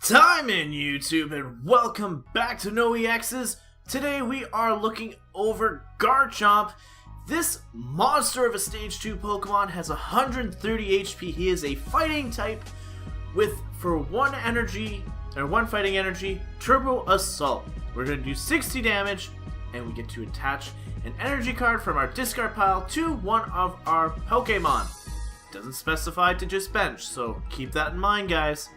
Time in YouTube, and welcome back to No EXs. Today we are looking over Garchomp. This monster of a stage 2 Pokemon has 130 HP. He is a fighting type with, for one fighting energy, Turbo Assault. We're going to do 60 damage, and we get to attach an energy card from our discard pile to one of our Pokemon. Doesn't specify to just bench, so keep that in mind, guys.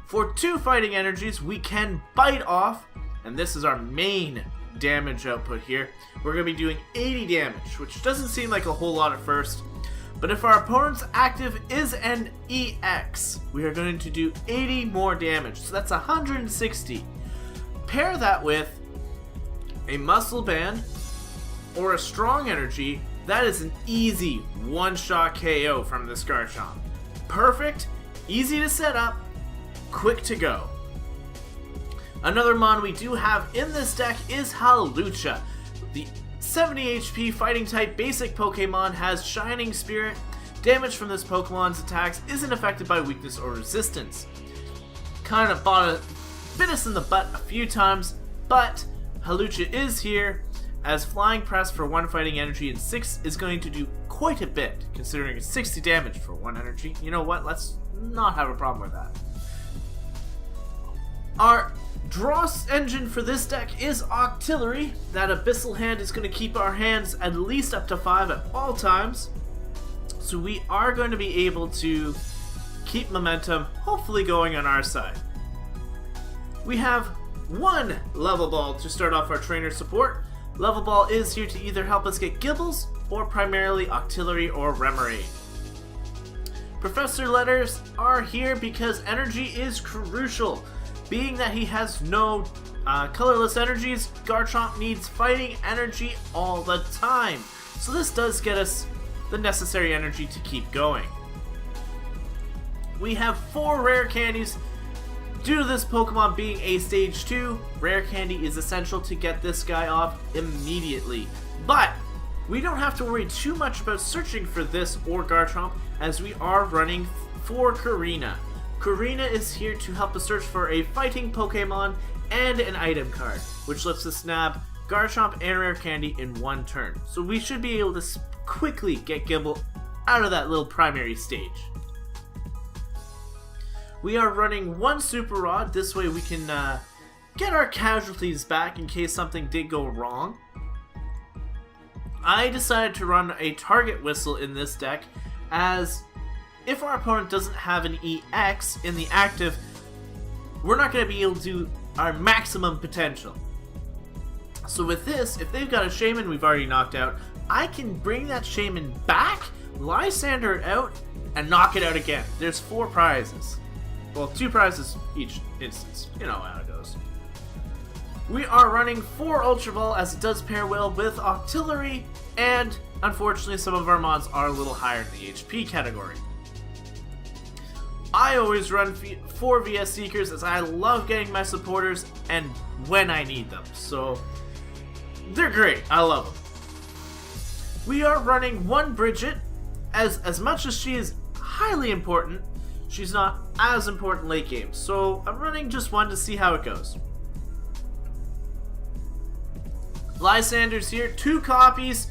For 2 fighting energies, we can bite off, and this is our main damage output here. We're going to be doing 80 damage, which doesn't seem like a whole lot at first, but if our opponent's active is an EX, we are going to do 80 more damage, so that's 160. Pair that with a Muscle Band or a Strong Energy, that is an easy one-shot KO from this Garchomp. Perfect, easy to set up, quick to go. Another mon we do have in this deck is Hawlucha. The 70 HP fighting type basic Pokemon has Shining Spirit. Damage from this Pokemon's attacks isn't affected by weakness or resistance. Kind of bit us in the butt a few times, but Hawlucha is here, as Flying Press for 1 fighting energy and 6 is going to do quite a bit, considering it's 60 damage for 1 energy. You know what, let's not have a problem with that. Our draw engine for this deck is Octillery. That Abyssal Hand is going to keep our hands at least up to 5 at all times. So we are going to be able to keep momentum, hopefully going on our side. We have 1 Level Ball to start off our trainer support. Level Ball is here to either help us get Gibbles or primarily Octillery or Remoraid. Professor Letters are here because energy is crucial. Being that he has no colorless energies, Garchomp needs fighting energy all the time. So this does get us the necessary energy to keep going. We have 4 rare candies. Due to this Pokemon being a stage 2, rare candy is essential to get this guy off immediately. But we don't have to worry too much about searching for this or Garchomp, as we are running for Karina. Karina is here to help us search for a fighting Pokemon and an item card, which lets us snap Garchomp and rare candy in 1 turn. So we should be able to quickly get Gibble out of that little primary stage. We are running 1 Super Rod, this way we can get our casualties back in case something did go wrong. I decided to run a Target Whistle in this deck, as if our opponent doesn't have an EX in the active, we're not going to be able to do our maximum potential. So with this, if they've got a Shaman we've already knocked out, I can bring that Shaman back, Lysander it out, and knock it out again. There's 4 prizes. Well, 2 prizes each instance. You know how it goes. We are running 4 Ultra Ball, as it does pair well with Octillery, and unfortunately some of our mods are a little higher in the HP category. I always run 4 VS Seekers, as I love getting my supporters and when I need them. So they're great. I love them. We are running 1 Bridget, as much as she is highly important, she's not as important late game. So I'm running just 1 to see how it goes. Lysander's here, 2 copies.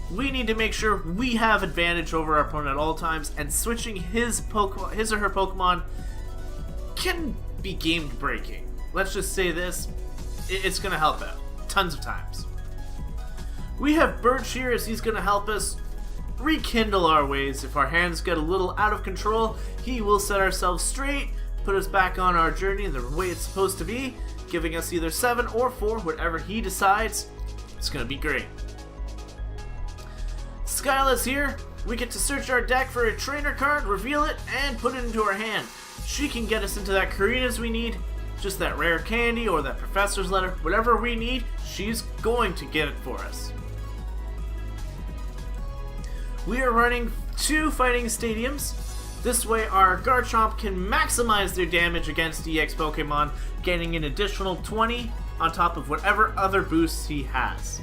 We need to make sure we have advantage over our opponent at all times, and switching his or her Pokemon can be game breaking. Let's just say this, it's going to help out tons of times. We have Birch here, as he's going to help us rekindle our ways. If our hands get a little out of control, he will set ourselves straight, put us back on our journey the way it's supposed to be, giving us either 7 or 4, whatever he decides. It's going to be great. Skyla's here. We get to search our deck for a trainer card, reveal it, and put it into our hand. She can get us into that Karina's we need, just that rare candy or that Professor's Letter, whatever we need, she's going to get it for us. We are running 2 fighting stadiums. This way our Garchomp can maximize their damage against EX Pokemon, getting an additional 20 on top of whatever other boosts he has.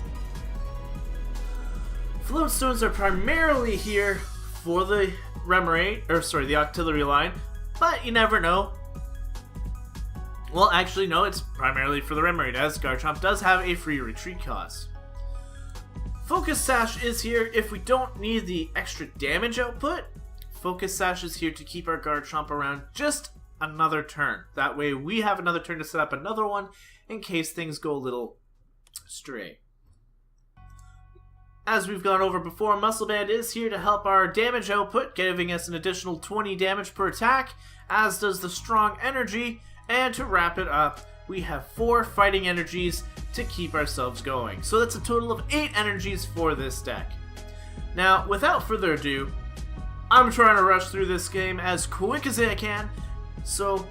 Floatstones are primarily here for the the Octillery line, but you never know. Well, actually, no, it's primarily for the Remoraid, as Garchomp does have a free retreat cost. Focus Sash is here if we don't need the extra damage output. Focus Sash is here to keep our Garchomp around just another turn. That way we have another turn to set up another one in case things go a little stray. As we've gone over before, Muscle Band is here to help our damage output, giving us an additional 20 damage per attack, as does the Strong Energy. And to wrap it up, we have 4 fighting energies to keep ourselves going. So that's a total of 8 energies for this deck. Now, without further ado, I'm trying to rush through this game as quick as I can. So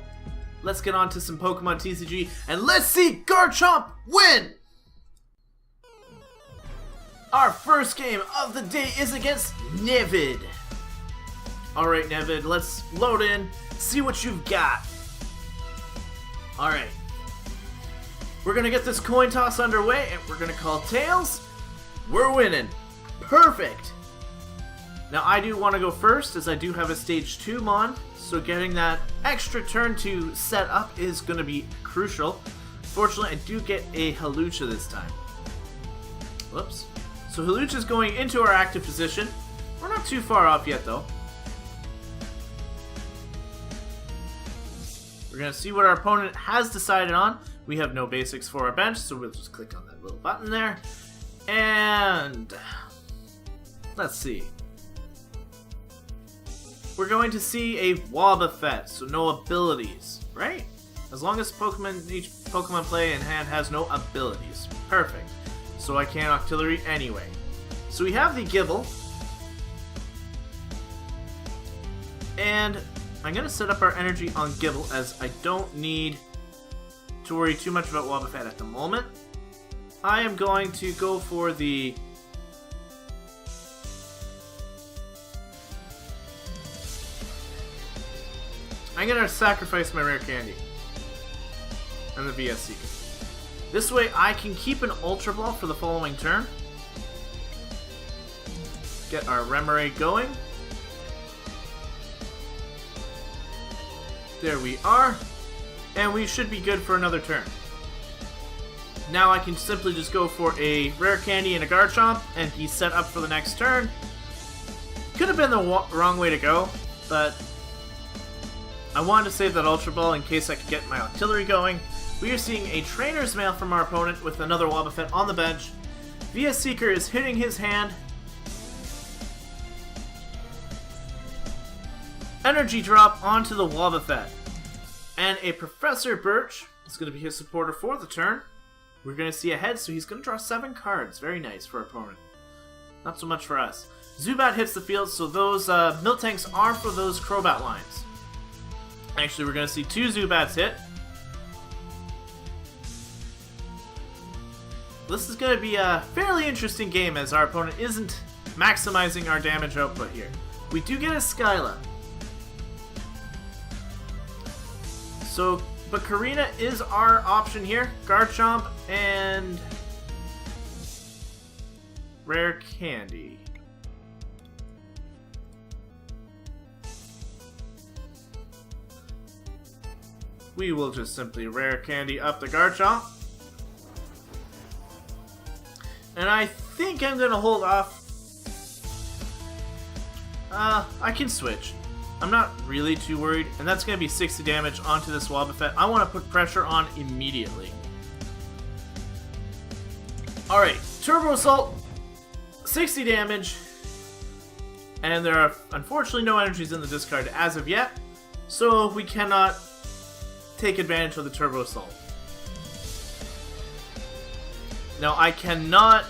let's get on to some Pokemon TCG and let's see Garchomp win! Our first game of the day is against Nevid. Alright, Nevid, let's load in, see what you've got. Alright. We're gonna get this coin toss underway and we're gonna call tails. We're winning. Perfect. Now I do want to go first as I do have a stage 2 Mon, so getting that extra turn to set up is gonna be crucial. Fortunately, I do get a Hawlucha this time. Whoops. So Hawlucha is going into our active position. We're not too far off yet though. We're going to see what our opponent has decided on. We have no basics for our bench, so we'll just click on that little button there. And let's see. We're going to see a Wobbuffet, so no abilities, right? As long as each Pokemon play in hand has no abilities. Perfect. So I can't Octillery anyway. So we have the Gible. And I'm going to set up our energy on Gible as I don't need to worry too much about Wobbuffet at the moment. I am going to go for the I'm going to sacrifice my Rare Candy and the VS Seeker. This way I can keep an Ultra Ball for the following turn. Get our Remoraid going. There we are. And we should be good for another turn. Now I can simply just go for a Rare Candy and a Garchomp and be set up for the next turn. Could have been the wrong way to go, but I wanted to save that Ultra Ball in case I could get my Octillery going. We are seeing a Trainer's Mail from our opponent with another Wobbuffet on the bench. VS Seeker is hitting his hand. Energy Drop onto the Wobbuffet. And a Professor Birch is going to be his supporter for the turn. We're going to see ahead, so he's going to draw 7 cards. Very nice for our opponent. Not so much for us. Zubat hits the field, so those Miltanks are for those Crobat lines. Actually, we're going to see 2 Zubats hit. This is going to be a fairly interesting game as our opponent isn't maximizing our damage output here. We do get a Skyla. So, but Karina is our option here. Garchomp and Rare Candy. We will just simply Rare Candy up the Garchomp. And I think I'm going to hold off. I can switch. I'm not really too worried. And that's going to be 60 damage onto this Wobbuffet. I want to put pressure on immediately. Alright, Turbo Assault. 60 damage. And there are unfortunately no energies in the discard as of yet. So we cannot take advantage of the Turbo Assault. Now I cannot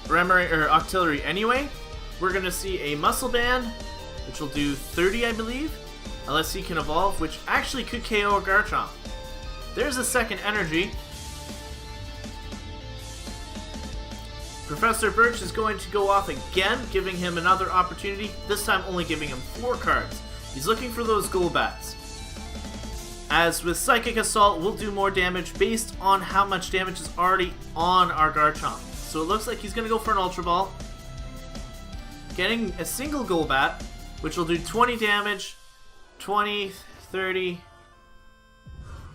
Remoraid or Octillery anyway. We're gonna see a Muscle Band, which will do 30, I believe, unless he can evolve, which actually could KO a Garchomp. There's a second energy. Professor Birch is going to go off again, giving him another opportunity, this time only giving him 4 cards. He's looking for those Golbats. As with Psychic Assault, we'll do more damage based on how much damage is already on our Garchomp. So it looks like he's going to go for an Ultra Ball. Getting a single Golbat, which will do 20 damage, 20, 30,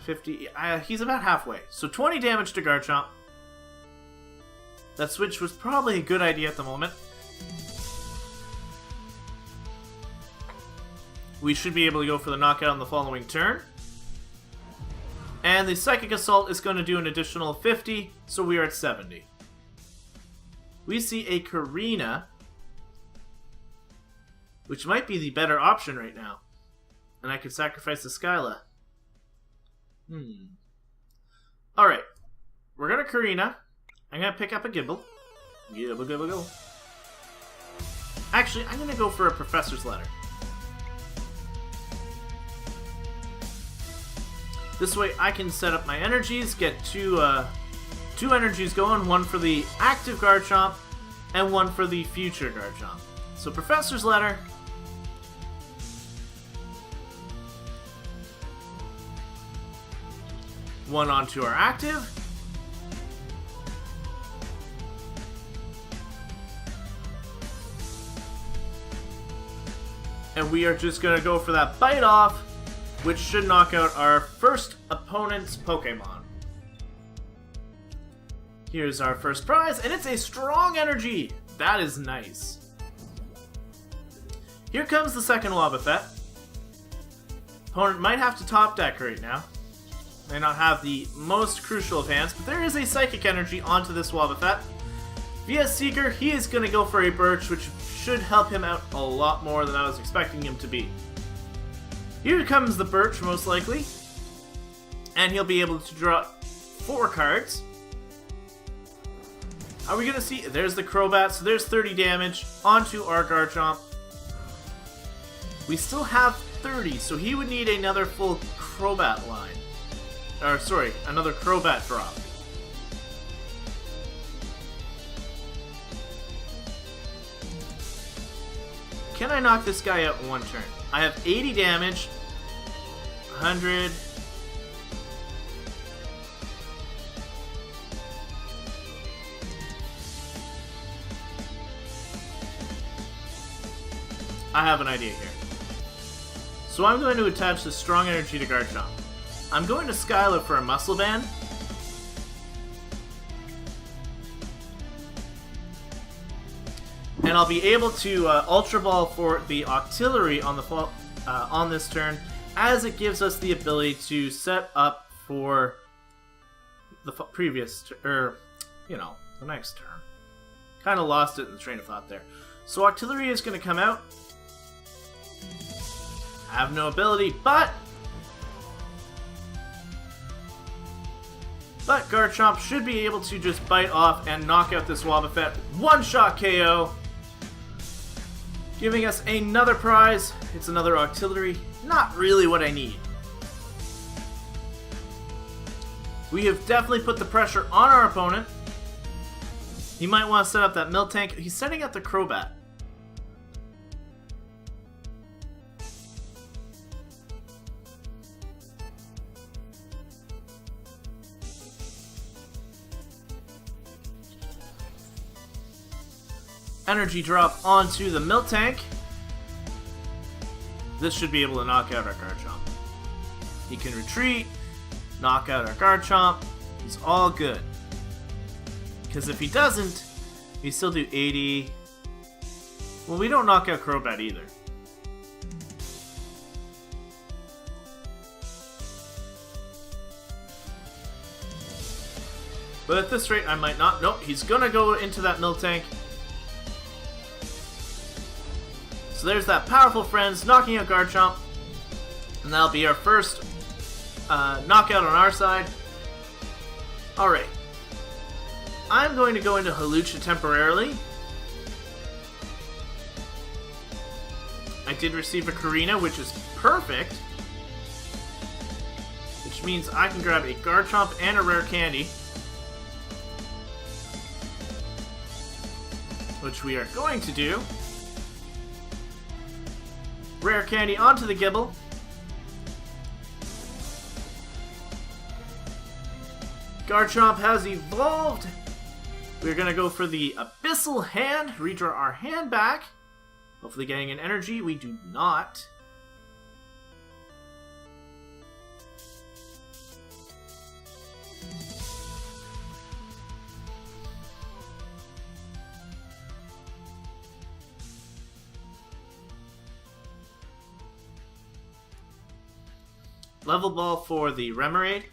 50. He's about halfway. So 20 damage to Garchomp. That switch was probably a good idea at the moment. We should be able to go for the knockout on the following turn. And the Psychic Assault is going to do an additional 50, so we are at 70. We see a Karina, which might be the better option right now. And I could sacrifice the Skyla. Alright. We're going to Karina. I'm going to pick up a Gibble. Gibble. Actually, I'm going to go for a Professor's Letter. This way I can set up my energies, get two energies going, one for the active Garchomp and one for the future Garchomp. So Professor's Letter. One onto our active. And we are just going to go for that Bite Off, which should knock out our first opponent's Pokemon. Here's our first prize, and it's a Strong Energy! That is nice. Here comes the second Wobbuffet. Opponent might have to top deck right now. May not have the most crucial of hands, but there is a Psychic Energy onto this Wobbuffet. If he has Seeker, he is going to go for a Birch, which should help him out a lot more than I was expecting him to be. Here comes the Birch, most likely. And he'll be able to draw 4 cards. Are we going to see? There's the Crobat, so there's 30 damage onto our Garchomp. We still have 30, so he would need another full Crobat line. Or, sorry, another Crobat drop. Can I knock this guy out in one turn? I have 80 damage, 100. I have an idea here. So I'm going to attach the Strong Energy to Garchomp. I'm going to Skyla for a Muscle Band. And I'll be able to Ultra Ball for the Octillery on the on this turn, as it gives us the ability to set up for the previous, the next turn. Kind of lost it in the train of thought there. So Octillery is going to come out. I have no ability, but Garchomp should be able to just bite off and knock out this Wobbuffet. One-shot KO. Giving us another prize. It's another Octillery. Not really what I need. We have definitely put the pressure on our opponent. He might want to set up that Miltank. He's setting up the Crobat. Energy drop onto the Miltank. This should be able to knock out our Garchomp. He can retreat, knock out our Garchomp. He's all good. Because if he doesn't, we still do 80. Well, we don't knock out Crobat either. But at this rate, I might not. Nope, he's gonna go into that Miltank. So there's that Powerful Friends knocking out Garchomp. And that'll be our first knockout on our side. Alright. I'm going to go into Hawlucha temporarily. I did receive a Karina, which is perfect. Which means I can grab a Garchomp and a Rare Candy. Which we are going to do. Rare Candy onto the Gibble. Garchomp has evolved. We're gonna go for the Abyssal Hand, redraw our hand back. Hopefully getting an energy. We do not. Level ball for the Remoraid.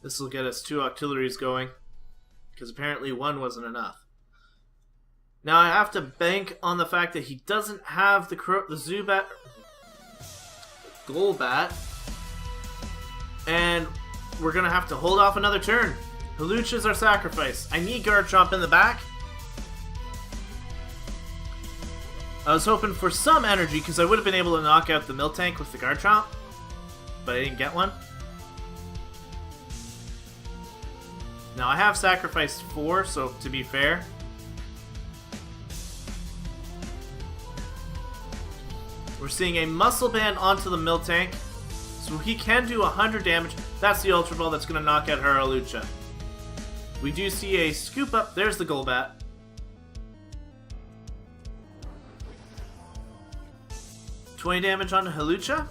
This will get us 2 auxiliaries going, because apparently 1 wasn't enough. Now I have to bank on the fact that he doesn't have the Zubat, Golbat, and we're gonna have to hold off another turn. Hawlucha's our sacrifice. I need Garchomp in the back. I was hoping for some energy because I would have been able to knock out the Miltank with the Garchomp, but I didn't get one. Now I have sacrificed 4, so to be fair. We're seeing a Muscle Band onto the Miltank, so he can do 100 damage. That's the Ultra Ball that's going to knock out her Hawlucha. We do see a Scoop Up. There's the Golbat. $20 damage on Hawlucha?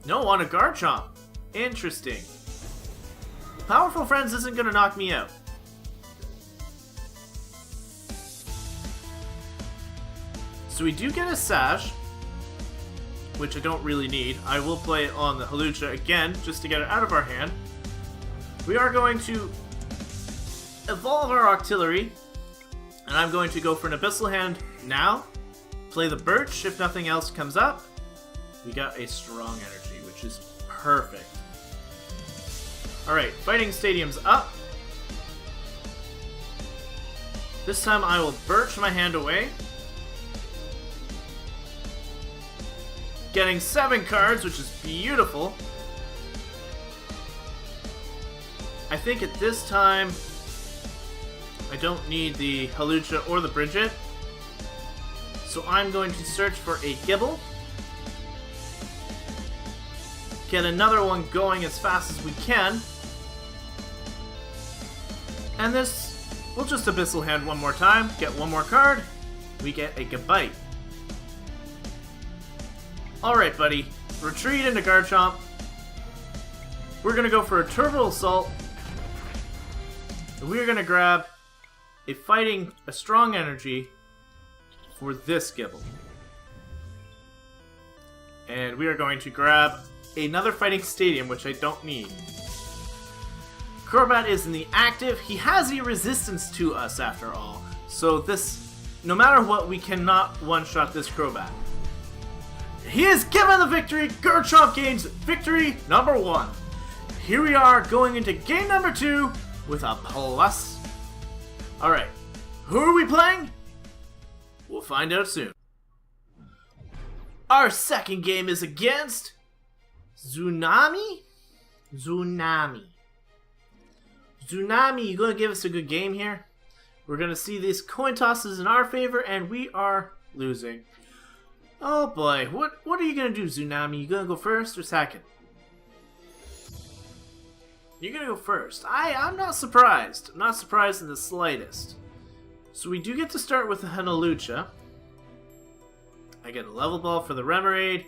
No, on a Garchomp. Interesting. Powerful Friends isn't going to knock me out. So we do get a Sash, which I don't really need. I will play it on the Hawlucha again, just to get it out of our hand. We are going to evolve our Octillery, and I'm going to go for an Abyssal Hand now. Play the Birch if nothing else comes up. We got a Strong Energy, which is perfect. Alright, Fighting Stadium's up. This time I will Birch my hand away. Getting 7 cards, which is beautiful. I think at this time I don't need the Hawlucha or the Bridget. So I'm going to search for a Gibble. Get another one going as fast as we can. And this, we'll just Abyssal Hand one more time. Get one more card. We get a Gabite. Alright, buddy. Retreat into Garchomp. We're going to go for a Turbo Assault. And we're going to grab a Strong Energy for this Gibble. And we are going to grab another Fighting Stadium, which I don't need. Crobat is in the active. He has a resistance to us after all. So this, no matter what, we cannot one-shot this Crobat. He is given the victory. Garchomp gains victory number 1. Here we are going into game number 2 with a plus. Alright, who are we playing? We'll find out soon. Our second game is against Tsunami? Tsunami, you gonna give us a good game here? We're gonna see these coin tosses in our favor, and we are losing. Oh boy, what are you gonna do, Tsunami? You gonna go first or second? You're gonna go first. I'm not surprised. I'm not surprised in the slightest. So we do get to start with the Hawlucha. I get a level ball for the Remoraid.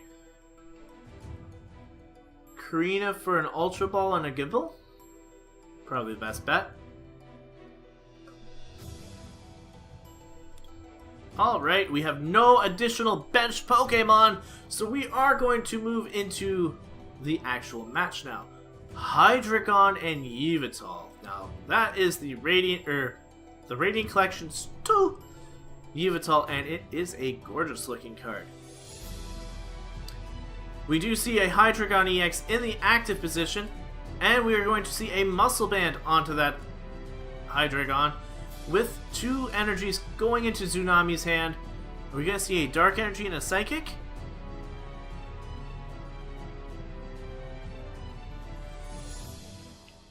Karina for an Ultra Ball and a Gible. Probably the best bet. Alright, we have no additional bench Pokemon, so we are going to move into the actual match now. Hydreigon and Yveltal. Now, that is the Radiant Collection's 2 Yveltal, and it is a gorgeous looking card. We do see a Hydreigon EX in the active position, and we are going to see a Muscle Band onto that Hydreigon with 2 energies going into Tsunami's hand. Are we going to see a Dark Energy and a Psychic?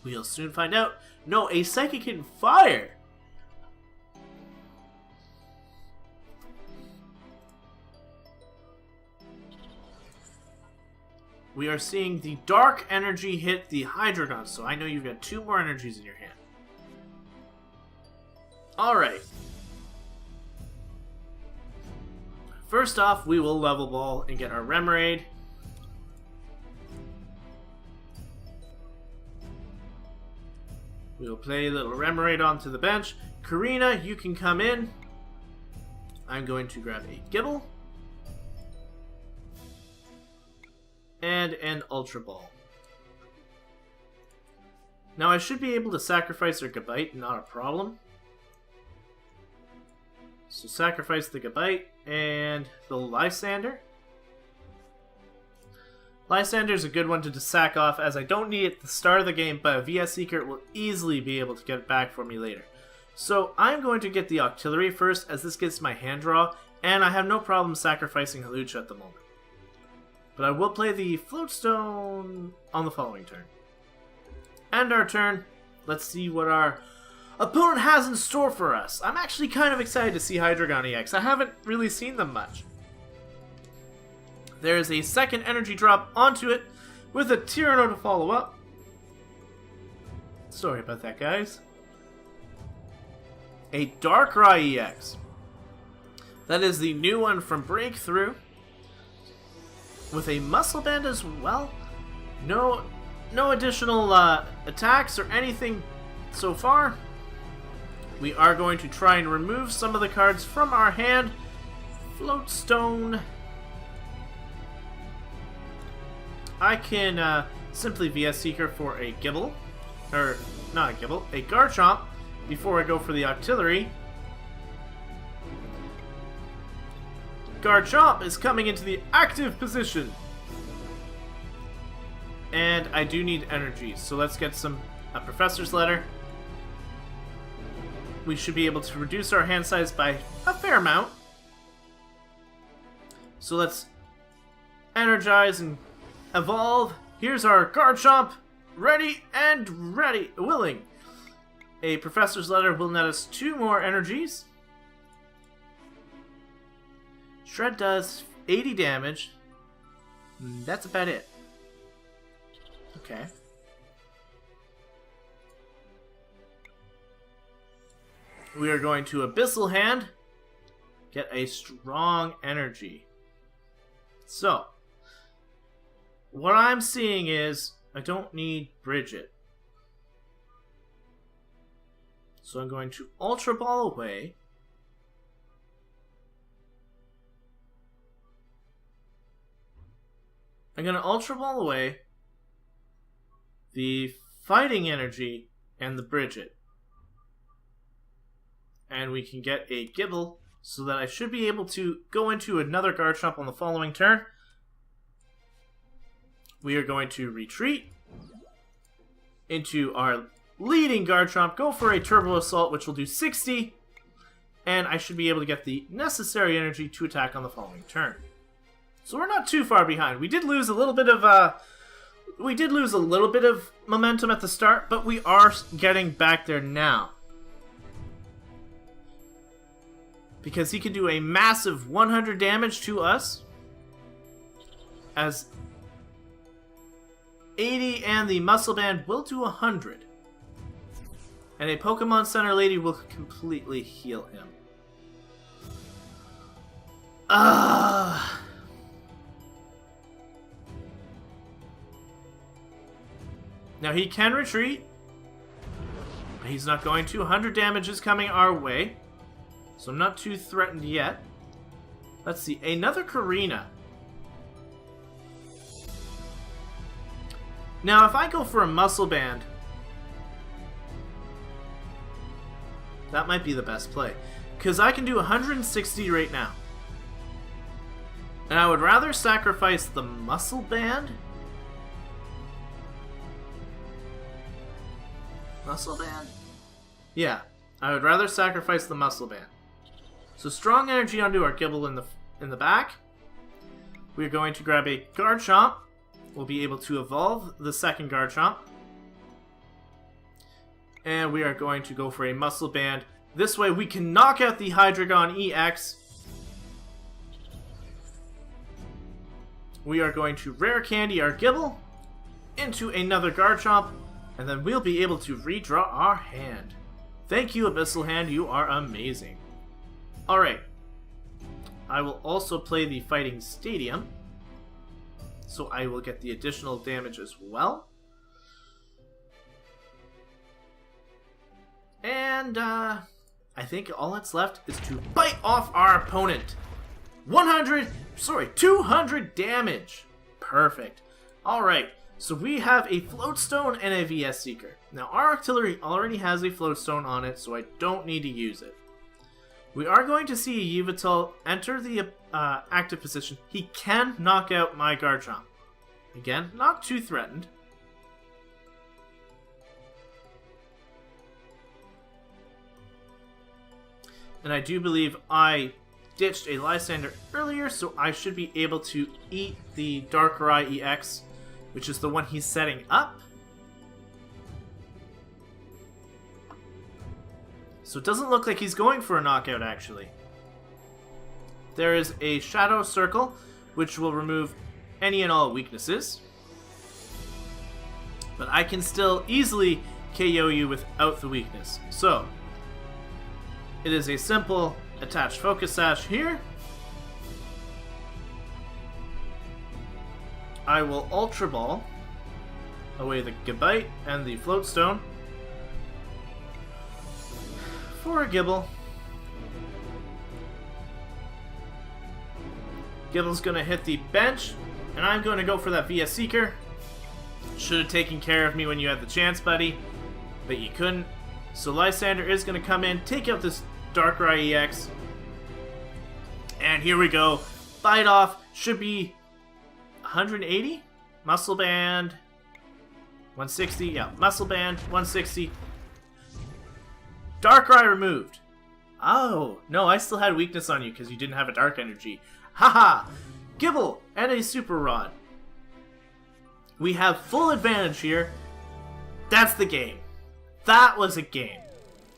We'll soon find out. No, a Psychic and Fire! we are seeing the dark energy hit the Hydreigon, so I know you've got 2 more energies in your hand. Alright. First off, we will level ball and get our Remoraid. We will play little Remoraid onto the bench. Karina, you can come in. I'm going to grab a Gibble. And an Ultra Ball. Now I should be able to sacrifice our Gabite, not a problem. So sacrifice the Gabite and the Lysander. Lysander's a good one to sack off, as I don't need it at the start of the game, but a VS Seeker will easily be able to get it back for me later. So I'm going to get the Octillery first, as this gets my hand draw, and I have no problem sacrificing Hawlucha at the moment. But I will play the Floatstone on the following turn. End our turn. Let's see what our opponent has in store for us. I'm actually kind of excited to see Hydreigon EX. I haven't really seen them much. There is a second energy drop onto it with a Tyranno to follow up. Sorry about that, guys. A Darkrai EX. That is the new one from Breakthrough. With a Muscle Band as well. No additional attacks or anything so far. We are going to try and remove some of the cards from our hand. Floatstone. I can simply VS Seeker for a Gibble. Or, not a Gibble, a Garchomp before I go for the Octillery. Garchomp is coming into the active position. And I do need energy, so let's get a Professor's Letter. We should be able to reduce our hand size by a fair amount. So let's energize and evolve. Here's our Garchomp, ready and willing. A Professor's Letter will net us 2 more energies. Shred does 80 damage. That's about it. Okay. We are going to Abyssal Hand. Get a strong energy. So, what I'm seeing is I don't need Bridget. So I'm going to Ultra Ball away. I'm going to Ultra Ball away the Fighting Energy and the Bridget. And we can get a Gibble so that I should be able to go into another Garchomp on the following turn. We are going to retreat into our leading Garchomp, go for a Turbo Assault, which will do 60, and I should be able to get the necessary energy to attack on the following turn. So we're not too far behind. We did lose a little bit of momentum at the start, but we are getting back there now. Because he can do a massive 100 damage to us, as 80 and the Muscle Band will do 100. And a Pokemon Center Lady will completely heal him. Now he can retreat, but he's not going to. 100 damage is coming our way, so I'm not too threatened yet. Let's see, another Karina. Now if I go for a Muscle Band, that might be the best play, because I can do 160 right now. And I would rather sacrifice the Muscle Band. Muscle Band? Yeah, I would rather sacrifice the Muscle Band. So strong energy onto our Gibble in the back. We're going to grab a Garchomp. We'll be able to evolve the second Garchomp. And we are going to go for a Muscle Band. This way we can knock out the Hydreigon EX. we are going to rare candy our Gibble into another Garchomp, and then we'll be able to redraw our hand. Thank you, Abyssal Hand, you are amazing. Alright, I will also play the Fighting Stadium, so I will get the additional damage as well. And I think all that's left is to bite off our opponent. 200 damage. Perfect. Alright, so we have a Floatstone and a VS Seeker. Now our artillery already has a Floatstone on it, so I don't need to use it. We are going to see a Yveltal enter the active position. He can knock out my Garchomp. Again, not too threatened. And I do believe I ditched a Lysander earlier, so I should be able to eat the Darkrai EX, which is the one he's setting up. So it doesn't look like he's going for a knockout, actually. There is a Shadow Circle, which will remove any and all weaknesses. But I can still easily KO you without the weakness. So it is a simple attached Focus Sash here. I will Ultra Ball away the Gabite and the Floatstone for a Gibble. Gibble's going to hit the bench, and I'm going to go for that VS Seeker. Should have taken care of me when you had the chance, buddy, but you couldn't. So Lysander is going to come in, take out this Darkrai EX, and here we go. Bite off should be 180. Muscle Band 160. Yeah, Muscle Band 160. Darkrai removed. Oh no, I still had weakness on you because you didn't have a Dark Energy. Haha! Gibble and a Super Rod. We have full advantage here. That's the game. That was a game.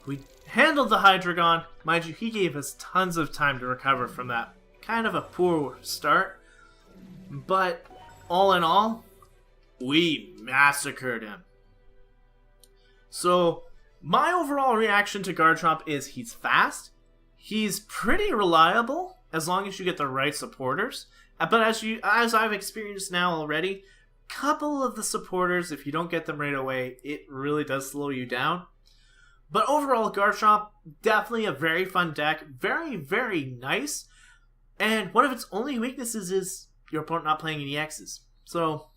We handled the Hydreigon. Mind you, he gave us tons of time to recover from that kind of a poor start. But all in all, we massacred him. So my overall reaction to Garchomp is he's fast. He's pretty reliable as long as you get the right supporters. But as I've experienced now already, couple of the supporters, if you don't get them right away, it really does slow you down. But overall, Garchomp, definitely a very fun deck. Very, very nice. And one of its only weaknesses is your opponent not playing any X's. So,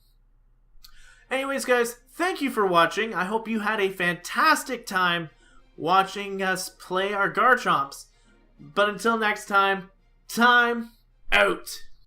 anyways, guys, thank you for watching. I hope you had a fantastic time watching us play our Garchomps. But until next time, time out.